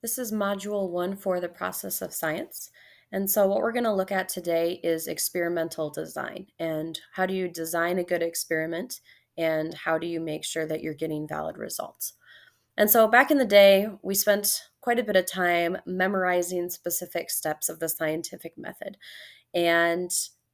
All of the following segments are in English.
This is Module 1 for the process of science. And so, what we're going to look at today is experimental design and how do you design a good experiment and how do you make sure that you're getting valid results. And so, back in the day, we spent quite a bit of time memorizing specific steps of the scientific method. And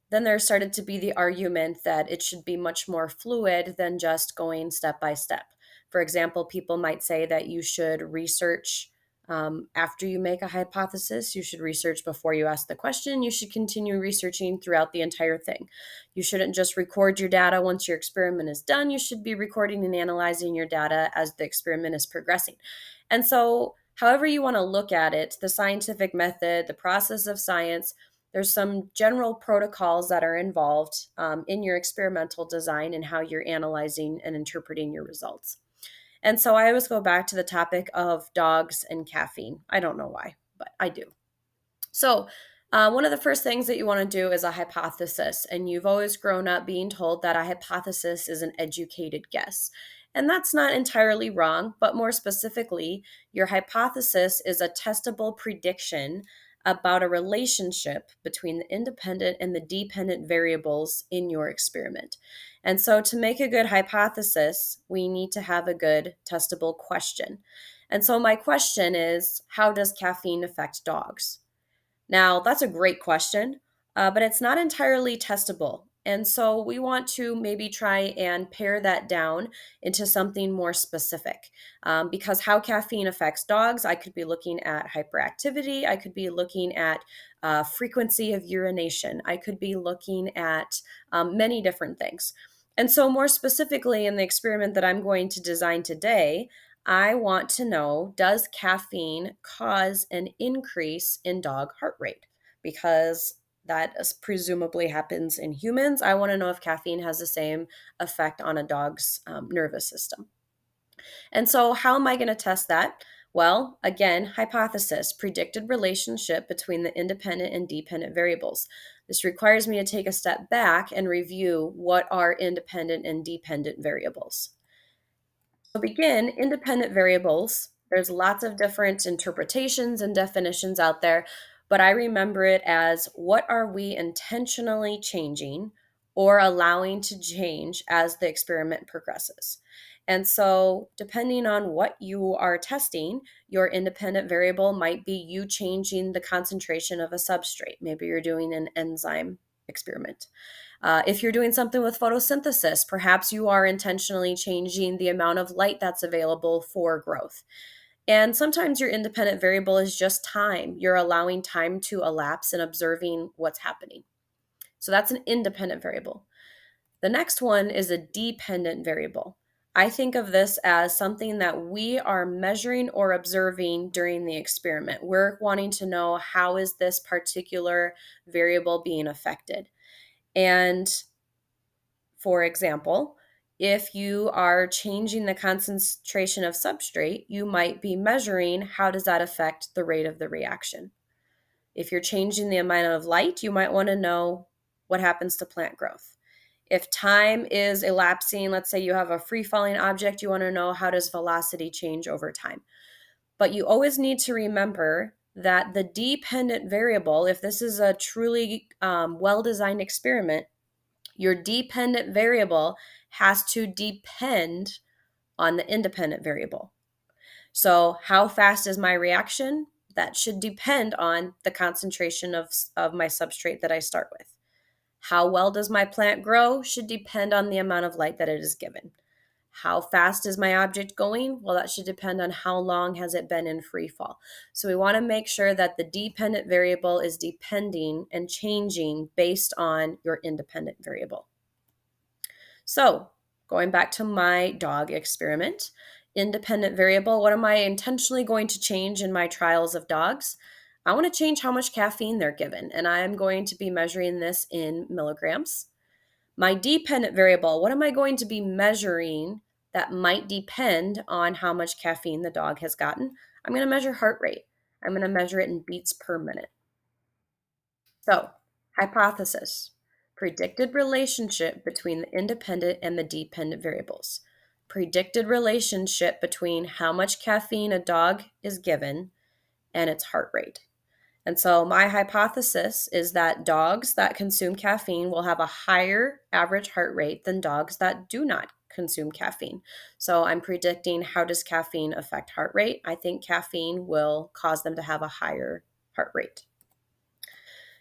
then there started to be the argument that it should be much more fluid than just going step by step. For example, people might say that you should research after you make a hypothesis. You should research before you ask the question. You should continue researching throughout the entire thing. You shouldn't just record your data once your experiment is done. You should be recording and analyzing your data as the experiment is progressing. And so, however you want to look at it, the scientific method, the process of science, there's some general protocols that are involved in your experimental design and how you're analyzing and interpreting your results. And so I always go back to the topic of dogs and caffeine. I don't know why, but I do. So, one of the first things that you want to do is a hypothesis. And you've always grown up being told that a hypothesis is an educated guess. And that's not entirely wrong, but more specifically, your hypothesis is a testable prediction about a relationship between the independent and the dependent variables in your experiment. And so, to make a good hypothesis, we need to have a good testable question. And so, my question is, how does caffeine affect dogs? Now, that's a great question, but it's not entirely testable. And so we want to maybe try and pare that down into something more specific. Because how caffeine affects dogs, I could be looking at hyperactivity, I could be looking at frequency of urination, I could be looking at many different things. And so, more specifically, in the experiment that I'm going to design today, I want to know, does caffeine cause an increase in dog heart rate? Because that presumably happens in humans. I want to know if caffeine has the same effect on a dog's nervous system. And so, how am I going to test that? Well, again, hypothesis, predicted relationship between the independent and dependent variables. This requires me to take a step back and review what are independent and dependent variables. To begin, independent variables, there's lots of different interpretations and definitions out there, but I remember it as what are we intentionally changing or allowing to change as the experiment progresses. And so, depending on what you are testing, your independent variable might be you changing the concentration of a substrate. Maybe you're doing an enzyme experiment. If you're doing something with photosynthesis, perhaps you are intentionally changing the amount of light that's available for growth. And sometimes your independent variable is just time. You're allowing time to elapse and observing what's happening. So that's an independent variable. The next one is a dependent variable. I think of this as something that we are measuring or observing during the experiment. We're wanting to know, how is this particular variable being affected? And for example, if you are changing the concentration of substrate, you might be measuring how does that affect the rate of the reaction. If you're changing the amount of light, you might want to know what happens to plant growth. If time is elapsing, let's say you have a free-falling object, you want to know how does velocity change over time. But you always need to remember that the dependent variable, if this is a truly well-designed experiment, your dependent variable has to depend on the independent variable. So, how fast is my reaction? That should depend on the concentration of my substrate that I start with. How well does my plant grow? Should depend on the amount of light that it is given. How fast is my object going? Well, that should depend on how long has it been in free fall. So we want to make sure that the dependent variable is depending and changing based on your independent variable. So, going back to my dog experiment, independent variable, what am I intentionally going to change in my trials of dogs? I want to change how much caffeine they're given, and I'm going to be measuring this in milligrams. My dependent variable, what am I going to be measuring that might depend on how much caffeine the dog has gotten? I'm going to measure heart rate. I'm going to measure it in beats per minute. So, hypothesis, predicted relationship between the independent and the dependent variables. Predicted relationship between how much caffeine a dog is given and its heart rate. And so my hypothesis is that dogs that consume caffeine will have a higher average heart rate than dogs that do not consume caffeine. So I'm predicting, how does caffeine affect heart rate? I think caffeine will cause them to have a higher heart rate.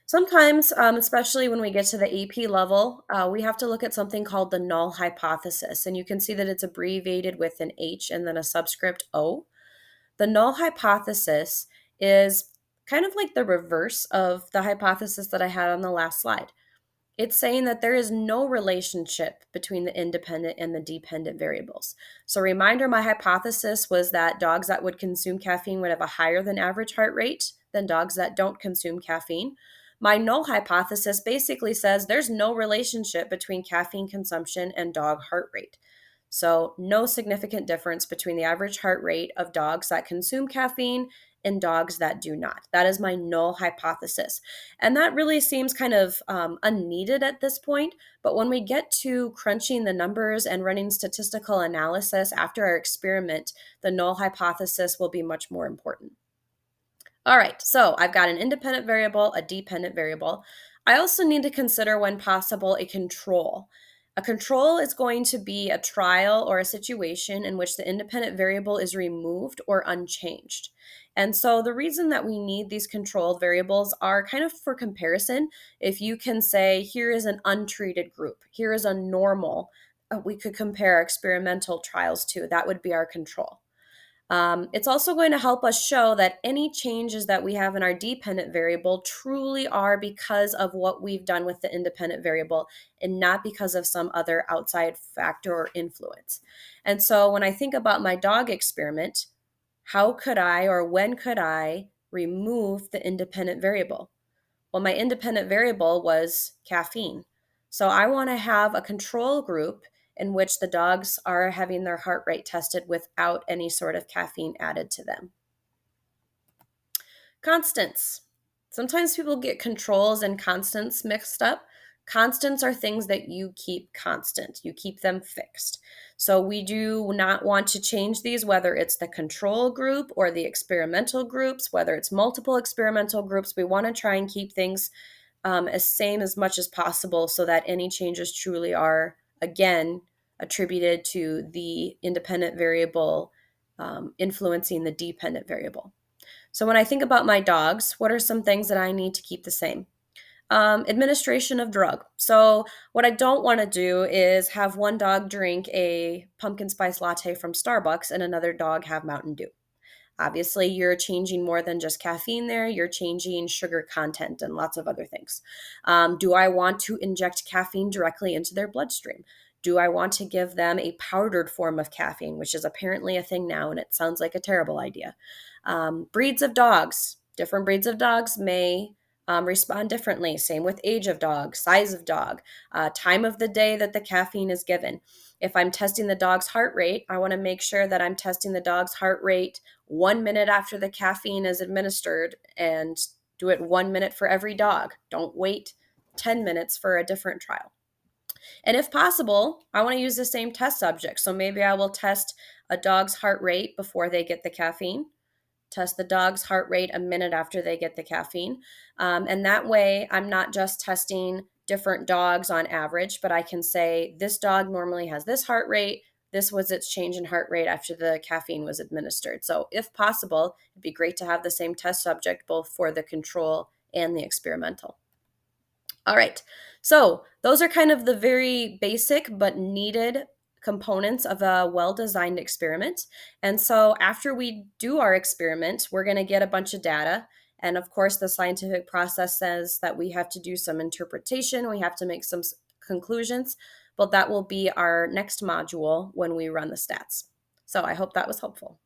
Sometimes, especially when we get to the AP level, we have to look at something called the null hypothesis. And you can see that it's abbreviated with an H and then a subscript O. The null hypothesis is kind of like the reverse of the hypothesis that I had on the last slide. It's saying that there is no relationship between the independent and the dependent variables. So, reminder, my hypothesis was that dogs that would consume caffeine would have a higher than average heart rate than dogs that don't consume caffeine. My null hypothesis basically says there's no relationship between caffeine consumption and dog heart rate. So, no significant difference between the average heart rate of dogs that consume caffeine and dogs that do not. That is my null hypothesis. And that really seems kind of unneeded at this point. But when we get to crunching the numbers and running statistical analysis after our experiment, the null hypothesis will be much more important. All right, so I've got an independent variable, a dependent variable. I also need to consider, when possible, a control. A control is going to be a trial or a situation in which the independent variable is removed or unchanged. And so the reason that we need these controlled variables are kind of for comparison. If you can say, here is an untreated group, here is a normal, we could compare experimental trials to, that would be our control. It's also going to help us show that any changes that we have in our dependent variable truly are because of what we've done with the independent variable and not because of some other outside factor or influence. And so when I think about my dog experiment, how could I, or when could I, remove the independent variable? Well, my independent variable was caffeine. So I want to have a control group in which the dogs are having their heart rate tested without any sort of caffeine added to them. Constants. Sometimes people get controls and constants mixed up. Constants are things that you keep constant, you keep them fixed. So we do not want to change these, whether it's the control group or the experimental groups, whether it's multiple experimental groups. We want to try and keep things as same as much as possible so that any changes truly are, again, attributed to the independent variable influencing the dependent variable. So when I think about my dogs, what are some things that I need to keep the same? Administration of drug. So what I don't want to do is have one dog drink a pumpkin spice latte from Starbucks and another dog have Mountain Dew. Obviously, you're changing more than just caffeine there. You're changing sugar content and lots of other things. Do I want to inject caffeine directly into their bloodstream? Do I want to give them a powdered form of caffeine, which is apparently a thing now, and it sounds like a terrible idea? Breeds of dogs. Different breeds of dogs may respond differently. Same with age of dog, size of dog, time of the day that the caffeine is given. If I'm testing the dog's heart rate, I want to make sure that I'm testing the dog's heart rate 1 minute after the caffeine is administered and do it 1 minute for every dog. Don't wait 10 minutes for a different trial. And if possible, I want to use the same test subject. So maybe I will test a dog's heart rate before they get the caffeine, test the dog's heart rate a minute after they get the caffeine. And that way, I'm not just testing different dogs on average, but I can say this dog normally has this heart rate. This was its change in heart rate after the caffeine was administered. So if possible, it'd be great to have the same test subject both for the control and the experimental. All right, so those are kind of the very basic but needed components of a well-designed experiment. And so after we do our experiment, we're going to get a bunch of data. And of course, the scientific process says that we have to do some interpretation, we have to make some conclusions, but that will be our next module when we run the stats. So I hope that was helpful.